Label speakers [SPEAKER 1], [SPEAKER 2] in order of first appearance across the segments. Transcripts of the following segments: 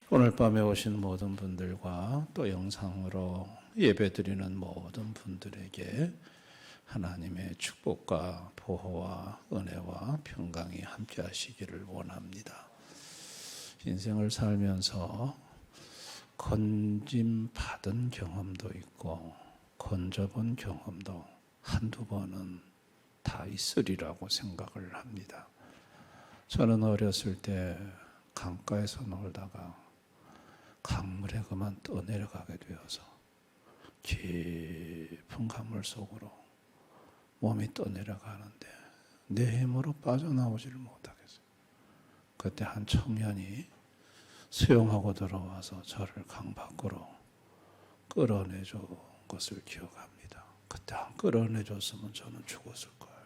[SPEAKER 1] 오늘 밤에 오신 모든 분들과 또 영상으로 예배드리는 모든 분들에게 하나님의 축복과 보호와 은혜와 평강이 함께 하시기를 원합니다. 인생을 살면서 건짐받은 경험도 있고 건져본 경험도 한두 번은 다 있으리라고 생각을 합니다. 저는 어렸을 때 강가에서 놀다가 강물에 그만 떠내려가게 되어서 깊은 강물 속으로 몸이 떠내려가는데 내 힘으로 빠져나오지를 못하겠어요. 그때 한 청년이 수영하고 들어와서 저를 강 밖으로 끌어내준 것을 기억합니다. 그때 안 끌어내줬으면 저는 죽었을 거예요.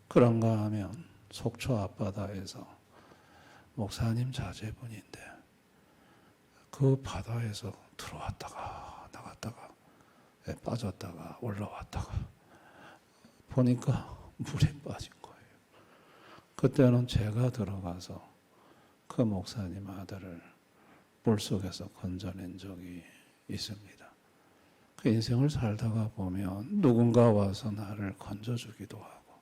[SPEAKER 1] 그런가 하면 속초 앞바다에서 목사님 자제분인데 그 바다에서 들어왔다가 나갔다가 빠졌다가 올라왔다가 보니까 물에 빠진 거예요. 그때는 제가 들어가서 그 목사님 아들을 물속에서 건져낸 적이 있습니다. 그 인생을 살다가 보면 누군가 와서 나를 건져주기도 하고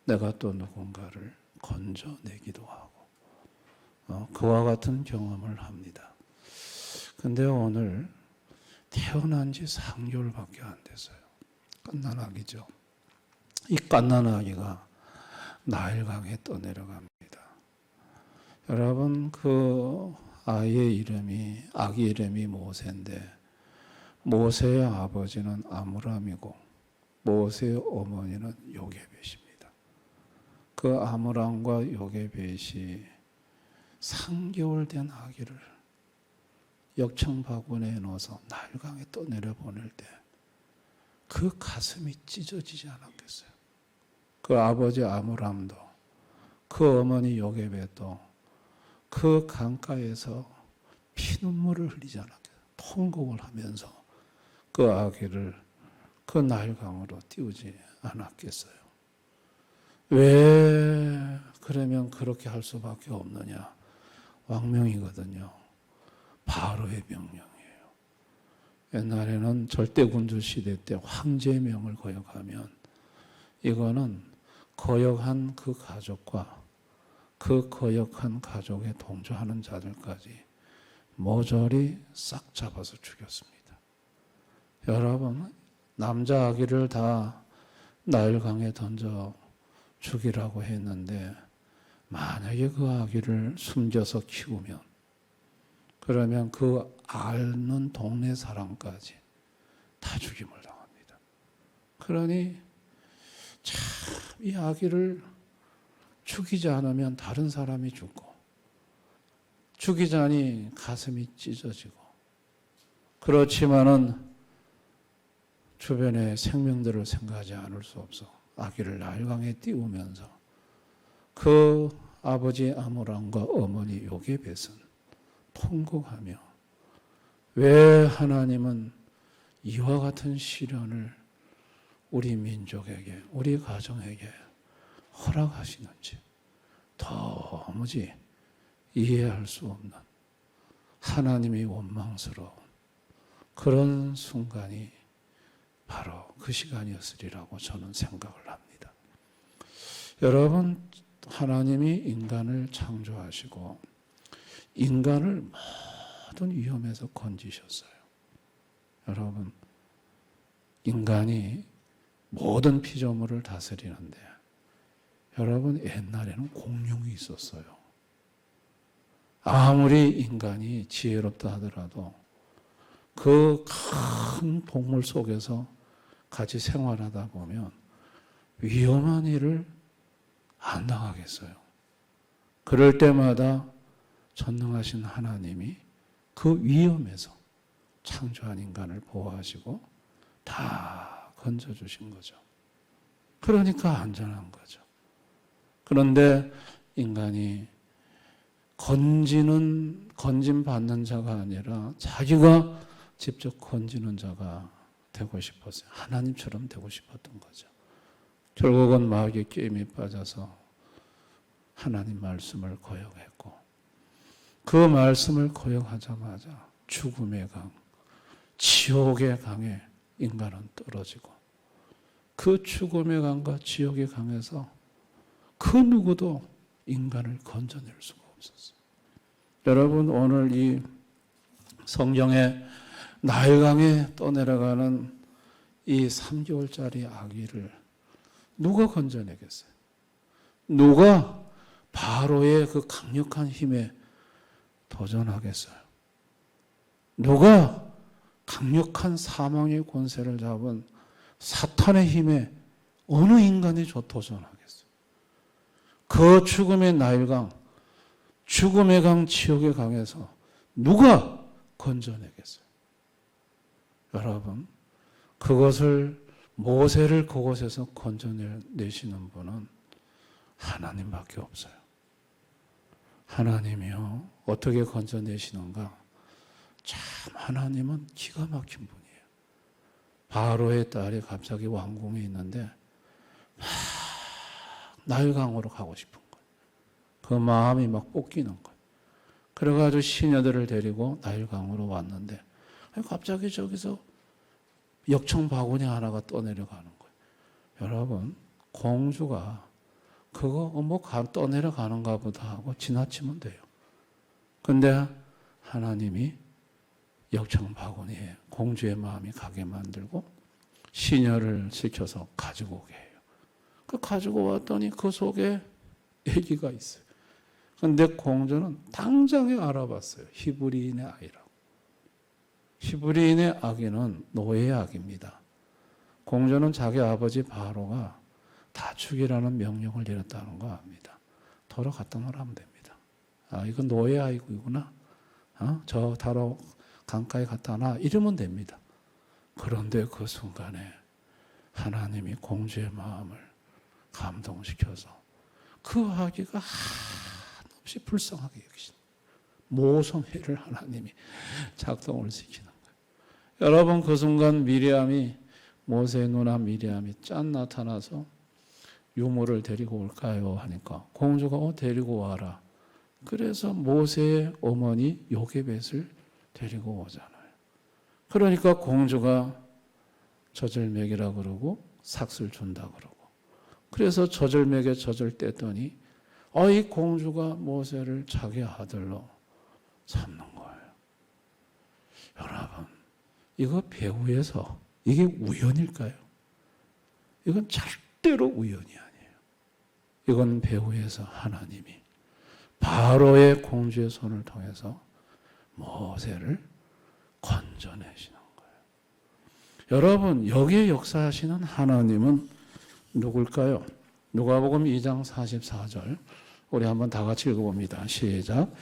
[SPEAKER 1] 내가 또 누군가를 건져내기도 하고 그와 같은 경험을 합니다. 근데 오늘 태어난 지 3개월밖에 안 됐어요. 갓난아기죠. 이 갓난아기가 나일강에 떠내려갑니다. 여러분 그 아이의 이름이 아기 이름이 모세인데 모세의 아버지는 아므람이고 모세의 어머니는 요게벳입니다. 그 아므람과 요게벳이 3개월 된 아기를 역청 바구니에 넣어서 나일강에 떠내려 보낼 때 그 가슴이 찢어지지 않았겠어요. 그 아버지 아므람도 그 어머니 요게벳도 그 강가에서 피눈물을 흘리지 않았겠어요. 통곡을 하면서 그 아기를 그 나일강으로 띄우지 않았겠어요. 왜 그러면 그렇게 할 수밖에 없느냐? 왕명이거든요. 바로의 명령이에요. 옛날에는 절대군주 시대 때 황제의 명을 거역하면 이거는 거역한 그 가족과 그 거역한 가족에 동조하는 자들까지 모조리 싹 잡아서 죽였습니다. 여러분, 남자 아기를 다 나일강에 던져 죽이라고 했는데 만약에 그 아기를 숨겨서 키우면 그러면 그 앓는 동네 사람까지 다 죽임을 당합니다. 그러니 참 이 아기를 죽이지 않으면 다른 사람이 죽고 죽이자니 가슴이 찢어지고 그렇지만은 주변의 생명들을 생각하지 않을 수 없어 아기를 나일강에 띄우면서 그 아버지 아므람과 어머니 요게벳은 통곡하며 왜 하나님은 이와 같은 시련을 우리 민족에게 우리 가정에게 허락하시는지 도무지 이해할 수 없는 하나님이 원망스러운 그런 순간이 바로 그 시간이었으리라고 저는 생각을 합니다. 여러분, 하나님이 인간을 창조하시고 인간을 모든 위험에서 건지셨어요. 여러분, 인간이 모든 피조물을 다스리는데 여러분, 옛날에는 공룡이 있었어요. 아무리 인간이 지혜롭다 하더라도 그 큰 동물 속에서 같이 생활하다 보면 위험한 일을 안 당하겠어요. 그럴 때마다 전능하신 하나님이 그 위험에서 창조한 인간을 보호하시고 다 건져주신 거죠. 그러니까 안전한 거죠. 그런데 인간이 건짐받는 자가 아니라 자기가 직접 건지는 자가 되고 싶었어요. 하나님처럼 되고 싶었던 거죠. 결국은 마귀의 게임에 빠져서 하나님 말씀을 거역했고, 그 말씀을 거역하자마자 죽음의 강, 지옥의 강에 인간은 떨어지고, 그 죽음의 강과 지옥의 강에서 그 누구도 인간을 건져낼 수가 없었어요. 여러분, 오늘 이 성경에 나일강에 떠내려가는 이 3개월짜리 아기를 누가 건져내겠어요? 누가 바로의 그 강력한 힘에 도전하겠어요? 누가 강력한 사망의 권세를 잡은 사탄의 힘에 어느 인간이 도전하겠어요? 그 죽음의 나일강, 죽음의 강, 지옥의 강에서 누가 건져내겠어요? 여러분, 그것을 모세를 그곳에서 건져내시는 분은 하나님밖에 없어요. 하나님이요, 어떻게 건져내시는가? 참 하나님은 기가 막힌 분이에요. 바로의 딸이 갑자기 왕궁에 있는데 막 나일강으로 가고 싶은 거예요. 그 마음이 막 볶이는 거예요. 그래가지고 시녀들을 데리고 나일강으로 왔는데 갑자기 저기서 역청 바구니 하나가 떠내려가는 거예요. 여러분, 공주가 그거 떠내려가는가 보다 하고 지나치면 돼요. 근데 하나님이 역청 바구니에 공주의 마음이 가게 만들고 시녀를 시켜서 가지고 오게 해요. 그 가지고 왔더니 그 속에 아기가 있어요. 근데 공주는 당장에 알아봤어요. 히브리인의 아이라고. 히브리인의 아기는 노예의 아기입니다. 공주는 자기 아버지 바로가 다 죽이라는 명령을 내렸다는 거 압니다. 더러 갖다 놓으면 됩니다. 아, 이건 노예 아이구나. 저 다로 강가에 갖다 놔. 이러면 됩니다. 그런데 그 순간에 하나님이 공주의 마음을 감동시켜서 그 아기가 한없이 불쌍하게 여기신 모성애를 하나님이 작동을 시키는 거예요. 여러분, 그 순간 미리암이, 모세의 누나 미리암이 짠 나타나서 유모를 데리고 올까요? 하니까 공주가 데리고 와라. 그래서 모세의 어머니 요게벳을 데리고 오잖아요. 그러니까 공주가 젖을 먹이라 그러고 삭슬 준다 그러고, 그래서 젖을 먹여 젖을 뗐더니 이 공주가 모세를 자기 아들로 삼는 거예요. 여러분, 이거 배후에서 이게 우연일까요? 이건 절대로 우연이 아니에요. 이건 배후에서 하나님이 바로의 공주의 손을 통해서 모세를 건져내시는 거예요. 여러분, 여기에 역사하시는 하나님은 누굴까요? 누가복음 2장 44절 우리 한번 다 같이 읽어봅니다. 시작.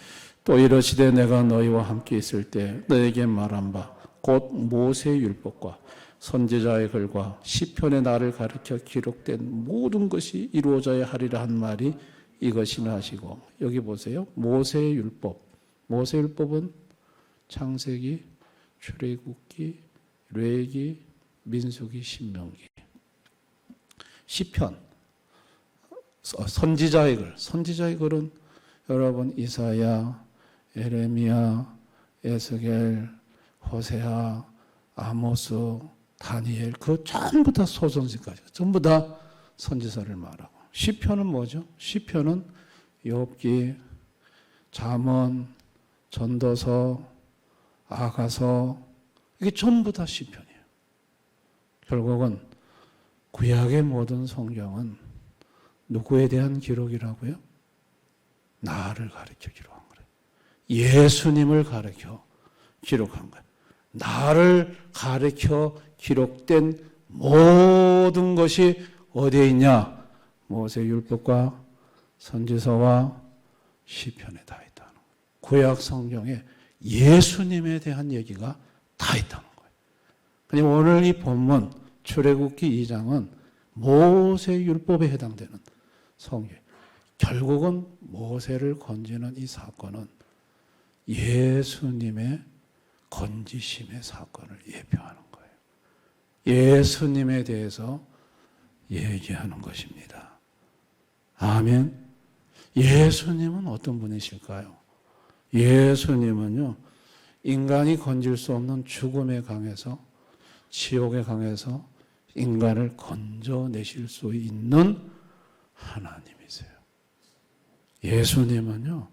[SPEAKER 1] 또 이르시되 내가 너희와 함께 있을 때 너에게 말한 바 곧 모세의 율법과 선지자의 글과 시편의 나를 가르쳐 기록된 모든 것이 이루어져야 하리라 한 말이 이것이나 하시고, 여기 보세요. 모세의 율법. 모세의 율법은 창세기, 출애굽기, 레위기, 민수기, 신명기. 시편, 선지자의 글. 선지자의 글은 여러분 이사야, 에레미야, 에스겔, 호세아, 아모스, 다니엘, 그 전부 다 소선지까지 전부 다 선지서를 말하고, 시편은 뭐죠? 시편은 욥기, 잠언, 전도서, 아가서, 이게 전부 다 시편이에요. 결국은 구약의 모든 성경은 누구에 대한 기록이라고요? 나를 가르쳐 기록한 거예요. 예수님을 가르쳐 기록한 거예요. 나를 가르쳐 기록된 모든 것이 어디에 있냐? 모세 율법과 선지서와 시편에 다 있다는 거예요. 구약 성경에 예수님에 대한 얘기가 다 있다는 거예요. 그러니 오늘 이 본문 출애굽기 2장은 모세 율법에 해당되는 성경. 결국은 모세를 건지는 이 사건은 예수님의 건지심의 사건을 예표하는 거예요. 예수님에 대해서 얘기하는 것입니다. 아멘. 예수님은 어떤 분이실까요? 예수님은요, 인간이 건질 수 없는 죽음의 강에서, 지옥의 강에서 인간을 건져내실 수 있는 하나님이세요. 예수님은요,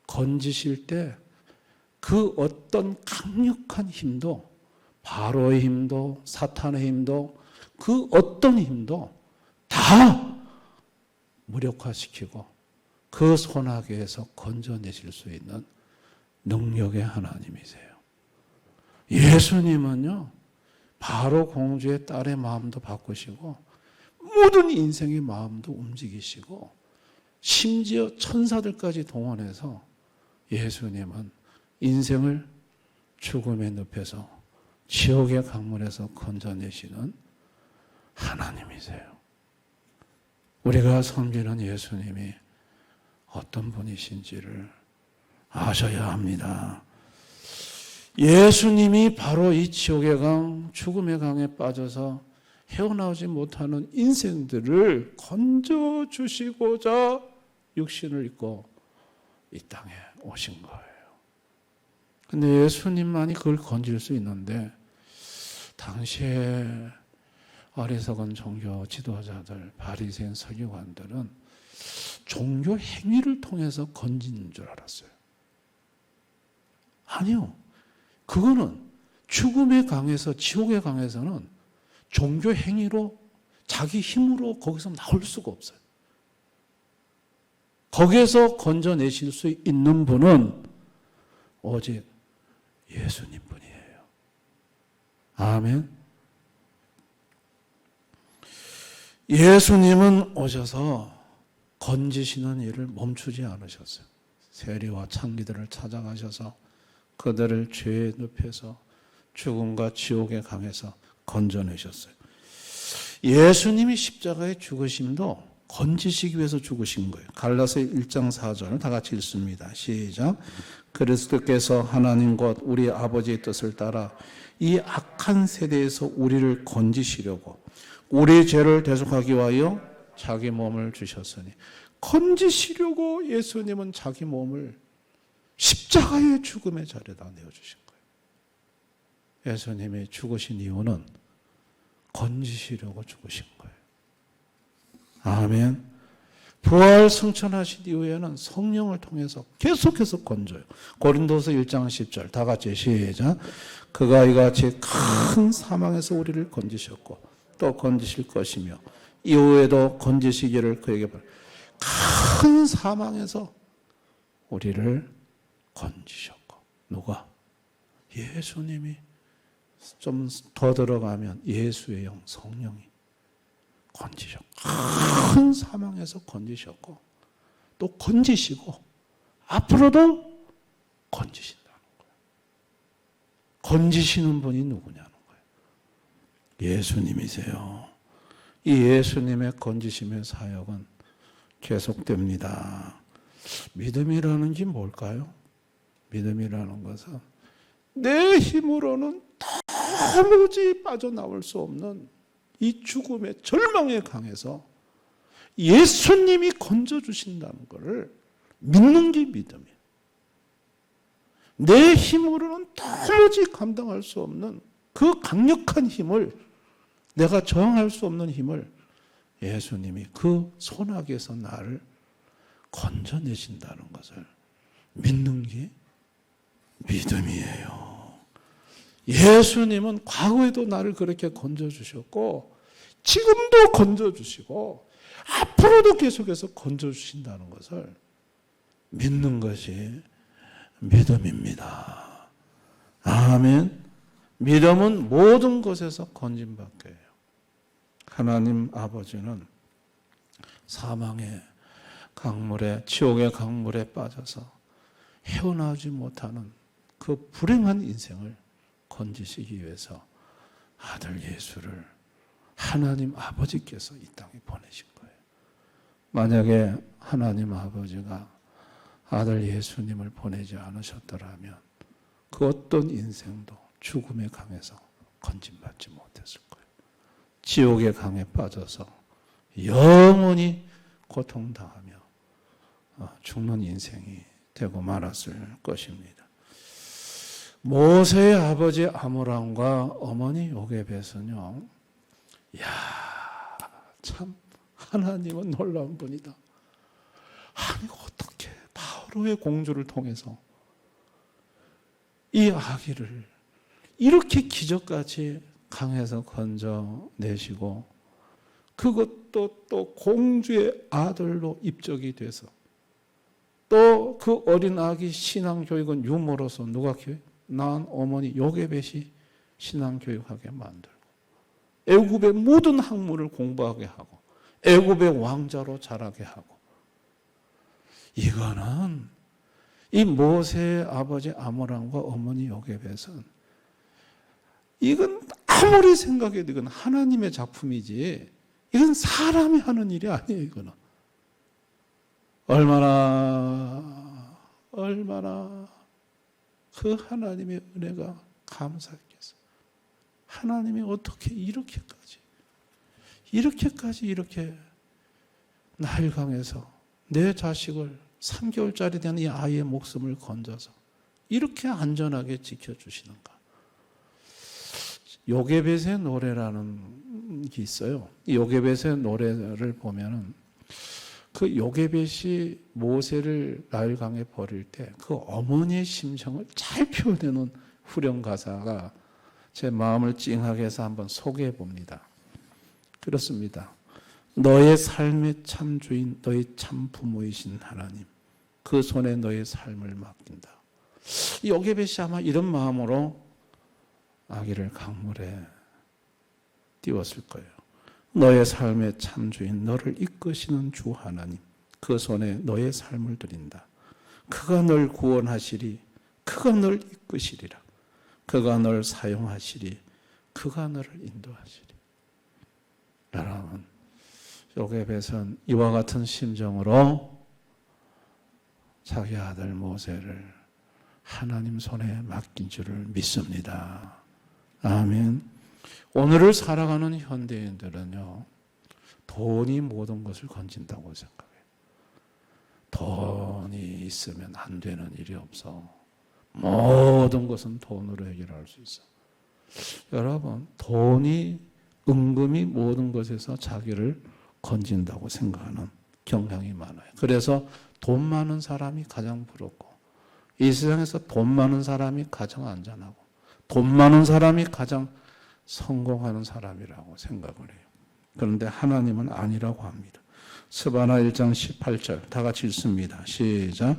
[SPEAKER 1] 건지실 때 그 어떤 강력한 힘도, 바로의 힘도, 사탄의 힘도, 그 어떤 힘도 다 무력화시키고 그 소나기에서 건져내실 수 있는 능력의 하나님이세요. 예수님은요, 바로 공주의 딸의 마음도 바꾸시고 모든 인생의 마음도 움직이시고 심지어 천사들까지 동원해서 예수님은 인생을 죽음의 늪에서 지옥의 강물에서 건져내시는 하나님이세요. 우리가 섬기는 예수님이 어떤 분이신지를 아셔야 합니다. 예수님이 바로 이 지옥의 강, 죽음의 강에 빠져서 헤어나오지 못하는 인생들을 건져주시고자 육신을 입고 이 땅에 오신 거예요. 근데 예수님만이 그걸 건질 수 있는데 당시에 어리석은 종교 지도자들, 바리새인 서기관들은 종교 행위를 통해서 건지는 줄 알았어요. 아니요. 그거는 죽음의 강에서, 지옥의 강에서는 종교 행위로, 자기 힘으로 거기서 나올 수가 없어요. 거기에서 건져내실 수 있는 분은 오직 예수님 뿐이에요. 아멘. 예수님은 오셔서 건지시는 일을 멈추지 않으셨어요. 세리와 창기들을 찾아가셔서 그들을 죄의 늪에서 죽음과 지옥의 강에서 건져내셨어요. 예수님이 십자가에 죽으심도 건지시기 위해서 죽으신 거예요. 갈라서 1장 4절 다 같이 읽습니다. 시작. 그리스도께서 하나님 곧 우리 아버지의 뜻을 따라 이 악한 세대에서 우리를 건지시려고 우리 죄를 대속하기 위하여 자기 몸을 주셨으니, 건지시려고 예수님은 자기 몸을 십자가의 죽음의 자리에다 내어주신 거예요. 예수님이 죽으신 이유는 건지시려고 죽으신 거예요. 아멘. 부활 승천하신 이후에는 성령을 통해서 계속해서 건져요. 고린도서 1장 10절 다 같이 시작. 그가 이같이 큰 사망에서 우리를 건지셨고 또 건지실 것이며 이후에도 건지시기를 그에게 바랍니다. 큰 사망에서 우리를 건지셨고, 누가? 예수님이. 좀 더 들어가면 예수의 영, 성령이 건지셨고, 큰 사망에서 건지셨고, 또 건지시고 앞으로도 건지신다는 거예요. 건지시는 분이 누구냐는 거예요. 예수님이세요. 이 예수님의 건지심의 사역은 계속됩니다. 믿음이라는 게 뭘까요? 믿음이라는 것은 내 힘으로는 도무지 빠져나올 수 없는 이 죽음의 절망의 강에서 예수님이 건져주신다는 것을 믿는 게 믿음이에요. 내 힘으로는 도무지 감당할 수 없는 그 강력한 힘을, 내가 저항할 수 없는 힘을 예수님이 그 소나기에서 나를 건져내신다는 것을 믿는 게 믿음이에요. 예수님은 과거에도 나를 그렇게 건져주셨고 지금도 건져주시고 앞으로도 계속해서 건져주신다는 것을 믿는 것이 믿음입니다. 아멘. 믿음은 모든 것에서 건짐받게 해요. 하나님 아버지는 사망의 강물에, 지옥의 강물에 빠져서 헤어나오지 못하는 그 불행한 인생을 건지시기 위해서 아들 예수를 하나님 아버지께서 이 땅에 보내신 거예요. 만약에 하나님 아버지가 아들 예수님을 보내지 않으셨더라면 그 어떤 인생도 죽음의 강에서 건짐받지 못했을 거예요. 지옥의 강에 빠져서 영원히 고통당하며 죽는 인생이 되고 말았을 것입니다. 모세의 아버지 아므람과 어머니 요게벳은요, 참 하나님은 놀라운 분이다. 아니 어떻게 바로의 공주를 통해서 이 아기를 이렇게 기적같이 강에서 건져내시고 그것도 또 공주의 아들로 입적이 돼서 또 그 어린 아기 신앙교육은 유모로서 누가 교육? 낳은 어머니 요게벳이 신앙교육하게 만들고 애굽의 모든 학문을 공부하게 하고 애굽의 왕자로 자라게 하고, 이거는 이 모세의 아버지 아므람과 어머니 요게벳은 이건 아무리 생각해도 이건 하나님의 작품이지 이건 사람이 하는 일이 아니에요. 이거는 얼마나 그 하나님의 은혜가 감사했겠어요. 하나님이 어떻게 이렇게까지 이렇게 나일강에서 내 자식을 3개월짜리 된 이 아이의 목숨을 건져서 이렇게 안전하게 지켜주시는가. 요게벳의 노래라는 게 있어요. 이 요게벳의 노래를 보면은 그 요게벳이 모세를 나일강에 버릴 때 그 어머니의 심정을 잘 표현해놓은 후렴 가사가 제 마음을 찡하게 해서 한번 소개해 봅니다. 그렇습니다. 너의 삶의 참 주인, 너의 참 부모이신 하나님, 그 손에 너의 삶을 맡긴다. 요게벳이 아마 이런 마음으로 아기를 강물에 띄웠을 거예요. 너의 삶의 참 주인, 너를 이끄시는 주 하나님, 그 손에 너의 삶을 드린다. 그가 널 구원하시리, 그가 널 이끄시리라. 그가 널 사용하시리, 그가 너를 인도하시리. 여러분, 요게벳은 이와 같은 심정으로 자기 아들 모세를 하나님 손에 맡긴 줄을 믿습니다. 아멘. 오늘을 살아가는 현대인들은요, 돈이 모든 것을 건진다고 생각해요. 돈이 있으면 안 되는 일이 없어. 모든 것은 돈으로 해결할 수 있어. 여러분, 돈이 은근히 모든 것에서 자기를 건진다고 생각하는 경향이 많아요. 그래서 돈 많은 사람이 가장 부럽고, 이 세상에서 돈 많은 사람이 가장 안전하고, 돈 많은 사람이 가장 성공하는 사람이라고 생각을 해요. 그런데 하나님은 아니라고 합니다. 스바나 1장 18절 다 같이 읽습니다. 시작.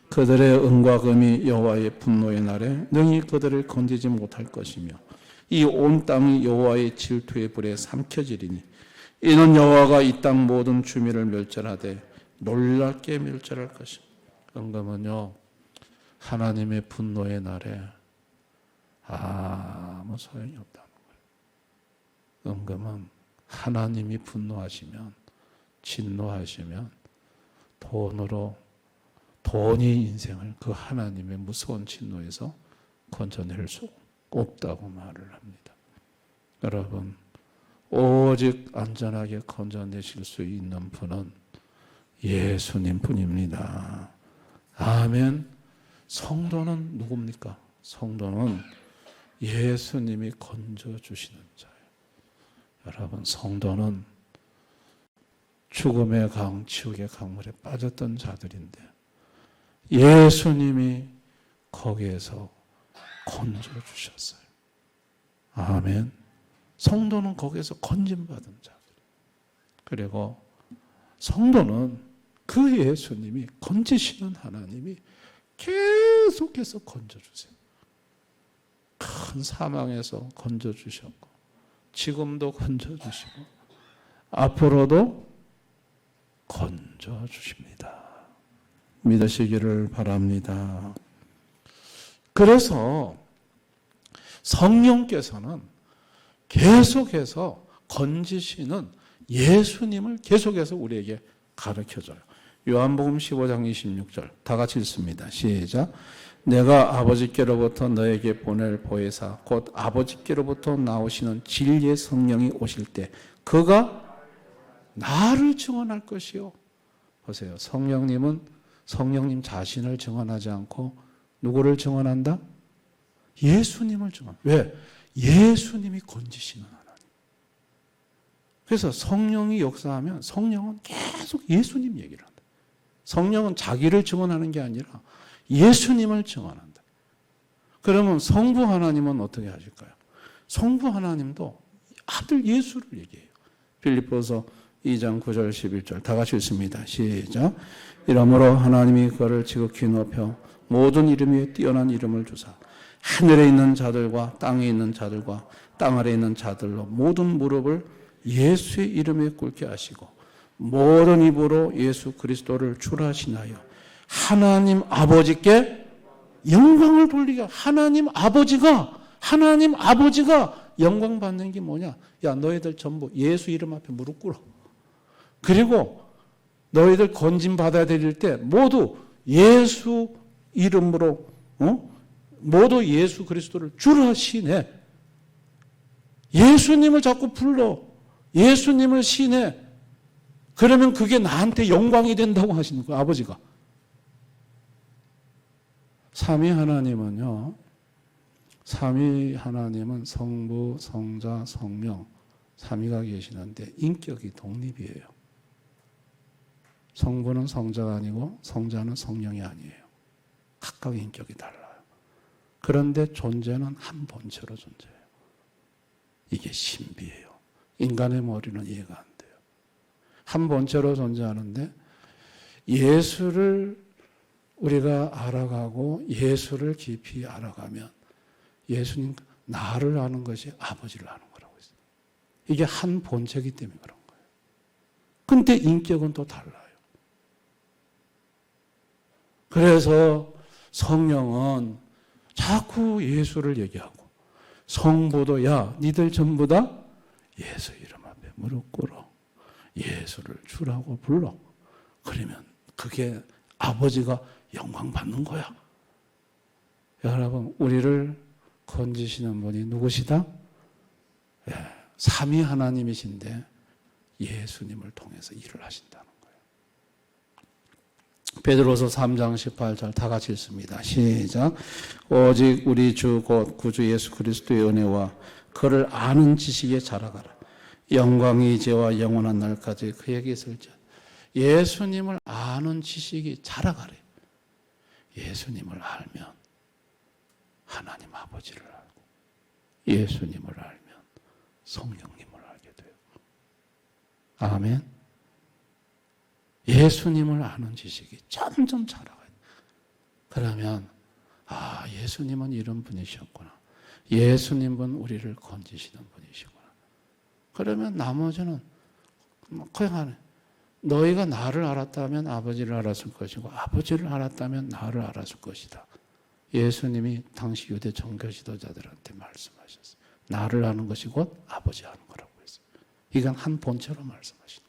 [SPEAKER 1] 그들의 은과 금이 여호와의 분노의 날에 능히 그들을 건지지 못할 것이며 이 온 땅이 여호와의 질투의 불에 삼켜지리니 이는 여호와가 이 땅 모든 주민을 멸절하되 놀랍게 멸절할 것입니다. 은금은요, 하나님의 분노의 날에 아무 소용이 없다는 거예요. 은금은 하나님이 분노하시면, 진노하시면 돈이 인생을 그 하나님의 무서운 진노에서 건져낼 수 없다고 말을 합니다. 여러분, 오직 안전하게 건져내실 수 있는 분은 예수님 뿐입니다. 아멘. 성도는 누굽니까? 성도는 예수님이 건져주시는 자예요. 여러분, 성도는 죽음의 강, 지옥의 강물에 빠졌던 자들인데 예수님이 거기에서 건져주셨어요. 아멘. 성도는 거기에서 건진받은 자들. 그리고 성도는 그 예수님이, 건지시는 하나님이 계속해서 건져주세요. 큰 사망에서 건져주셨고, 지금도 건져주시고, 앞으로도 건져주십니다. 믿으시기를 바랍니다. 그래서 성령께서는 계속해서 건지시는 예수님을 계속해서 우리에게 가르쳐줘요. 요한복음 15장 26절 다 같이 읽습니다. 시작. 내가 아버지께로부터 너에게 보낼 보혜사 곧 아버지께로부터 나오시는 진리의 성령이 오실 때 그가 나를 증언할 것이요. 보세요. 성령님 자신을 증언하지 않고 누구를 증언한다? 예수님을 증언. 왜? 예수님이 건지시는 하나님. 그래서 성령이 역사하면 성령은 계속 예수님 얘기를 한다. 성령은 자기를 증언하는 게 아니라 예수님을 증언한다. 그러면 성부 하나님은 어떻게 하실까요? 성부 하나님도 아들 예수를 얘기해요. 필립보서 2장 9절 11절 다 같이 읽습니다. 시작. 이러므로 하나님이 그를 지극히 높여 모든 이름 위에 뛰어난 이름을 주사 하늘에 있는 자들과 땅에 있는 자들과 땅 아래에 있는 자들로 모든 무릎을 예수의 이름에 꿇게 하시고 모든 입으로 예수 그리스도를 주라 하시나요. 하나님 아버지께 영광을 돌리게. 하나님 아버지가 영광 받는 게 뭐냐? 야, 너희들 전부 예수 이름 앞에 무릎 꿇어. 그리고 너희들 건진 받아야 될 때 모두 예수 이름으로 모두 예수 그리스도를 주라 하시네. 예수님을 자꾸 불러. 예수님을 시내. 그러면 그게 나한테 영광이 된다고 하시는 거예요. 아버지가. 삼위 하나님은요. 삼위 하나님은 성부, 성자, 성령 삼위가 계시는데 인격이 독립이에요. 성부는 성자가 아니고 성자는 성령이 아니에요. 각각 인격이 달라요. 그런데 존재는 한 본체로 존재해요. 이게 신비예요. 인간의 머리는 이해가 안 돼요. 한 본체로 존재하는데 예수를 우리가 알아가고 예수를 깊이 알아가면 예수님 나를 아는 것이 아버지를 아는 거라고 했어요. 이게 한 본체이기 때문에 그런 거예요. 근데 인격은 또 달라요. 그래서 성령은 자꾸 예수를 얘기하고 성부도 야 니들 전부 다 예수 이름 앞에 무릎 꿇어. 예수를 주라고 불러. 그러면 그게 아버지가 영광 받는 거야. 여러분 우리를 건지시는 분이 누구시다? 예, 삼위 하나님이신데 예수님을 통해서 일을 하신다는 거예요. 베드로서 3장 18절 다 같이 읽습니다. 시작. 오직 우리 주 곧 구주 예수 그리스도의 은혜와 그를 아는 지식에 자라가라. 영광이 이제와 영원한 날까지 그에게 있을지어다. 예수님을 아는 지식이 자라가래. 예수님을 알면 하나님 아버지를 알고 예수님을 알면 성령님을 알게 돼요. 아멘. 예수님을 아는 지식이 점점 자라가요. 그러면 예수님은 이런 분이셨구나. 예수님은 우리를 건지시는 분이시구나. 그러면 나머지는 그냥 하네. 너희가 나를 알았다면 아버지를 알았을 것이고 아버지를 알았다면 나를 알았을 것이다. 예수님이 당시 유대 종교 지도자들한테 말씀하셨어요. 나를 아는 것이 곧 아버지 아는 거라고 했어요. 이건 한 본체로 말씀하시는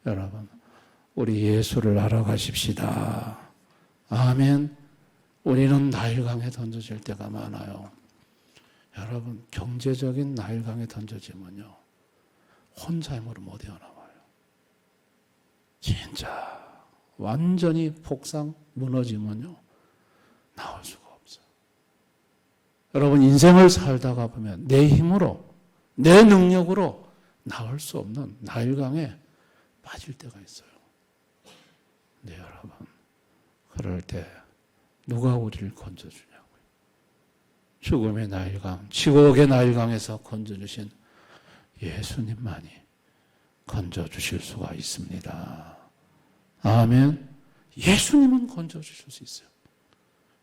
[SPEAKER 1] 거예요. 여러분 우리 예수를 알아가십시다. 아멘. 우리는 나일강에 던져질 때가 많아요. 여러분 경제적인 나일강에 던져지면요 혼자 힘으로 못 헤어나와요. 진짜 완전히 폭삭 무너지면요 나올 수가 없어요. 여러분 인생을 살다가 보면 내 힘으로 내 능력으로 나올 수 없는 나일강에 빠질 때가 있어요. 네 여러분 그럴 때 누가 우리를 건져주냐고요. 죽음의 나일강, 지옥의 나일강에서 건져주신 예수님만이 건져주실 수가 있습니다. 아멘. 예수님은 건져주실 수 있어요.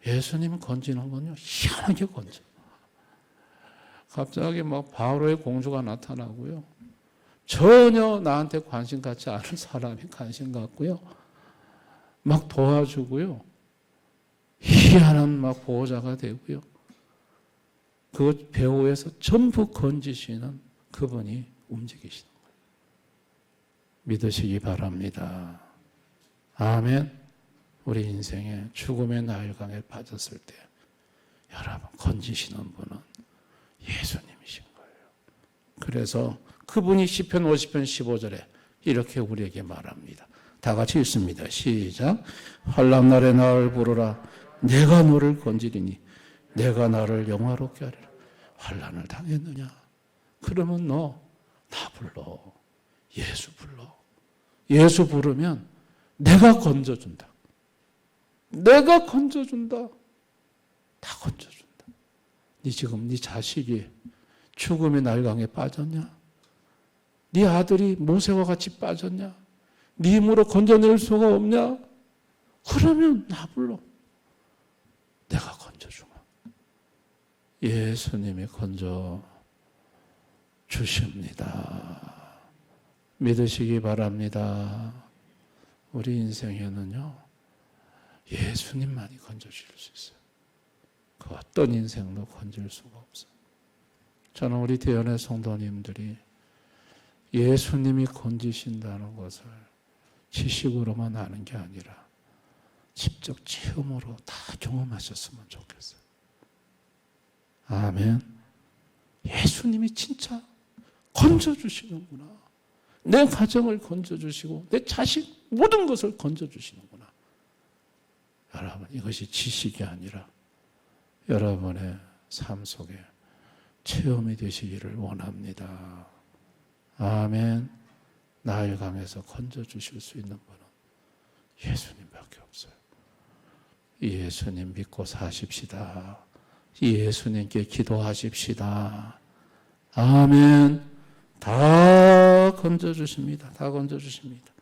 [SPEAKER 1] 예수님은 건지는 건요 희한하게 건져. 갑자기 막 바로의 공주가 나타나고요. 전혀 나한테 관심 갖지 않은 사람이 관심 갖고요. 막 도와주고요. 희한한 막 보호자가 되고요. 그 배후에서 전부 건지시는 그분이 움직이시는 거예요. 믿으시기 바랍니다. 아멘. 우리 인생에 죽음의 나일강에 빠졌을 때 여러분 건지시는 분은 예수님이신 거예요. 그래서 그분이 시편 50편 15절에 이렇게 우리에게 말합니다. 다 같이 읽습니다. 시작. 환난 날에 나를 부르라. 내가 너를 건지리니 내가 나를 영화롭게 하리라. 환난을 당했느냐? 그러면 너 나 불러. 예수 불러. 예수 부르면 내가 건져준다. 내가 건져준다. 다 건져준다. 네 지금 네 자식이 죽음의 날강에 빠졌냐? 네 아들이 모세와 같이 빠졌냐? 네 힘으로 건져낼 수가 없냐? 그러면 나 불러. 내가 건져주마. 예수님이 건져 주십니다. 믿으시기 바랍니다. 우리 인생에는요, 예수님만이 건져주실 수 있어요. 그 어떤 인생도 건질 수가 없어요. 저는 우리 대연의 성도님들이 예수님이 건지신다는 것을 지식으로만 아는 게 아니라 직접 체험으로 다 경험하셨으면 좋겠어요. 아멘. 예수님이 진짜 건져주시는구나. 내 가정을 건져주시고 내 자식 모든 것을 건져주시는구나. 여러분, 이것이 지식이 아니라 여러분의 삶 속에 체험이 되시기를 원합니다. 아멘. 나일강에서 건져주실 수 있는 분은 예수님밖에 없어요. 예수님 믿고 사십시다. 예수님께 기도하십시다. 아멘. 다 건져주십니다. 다 건져주십니다.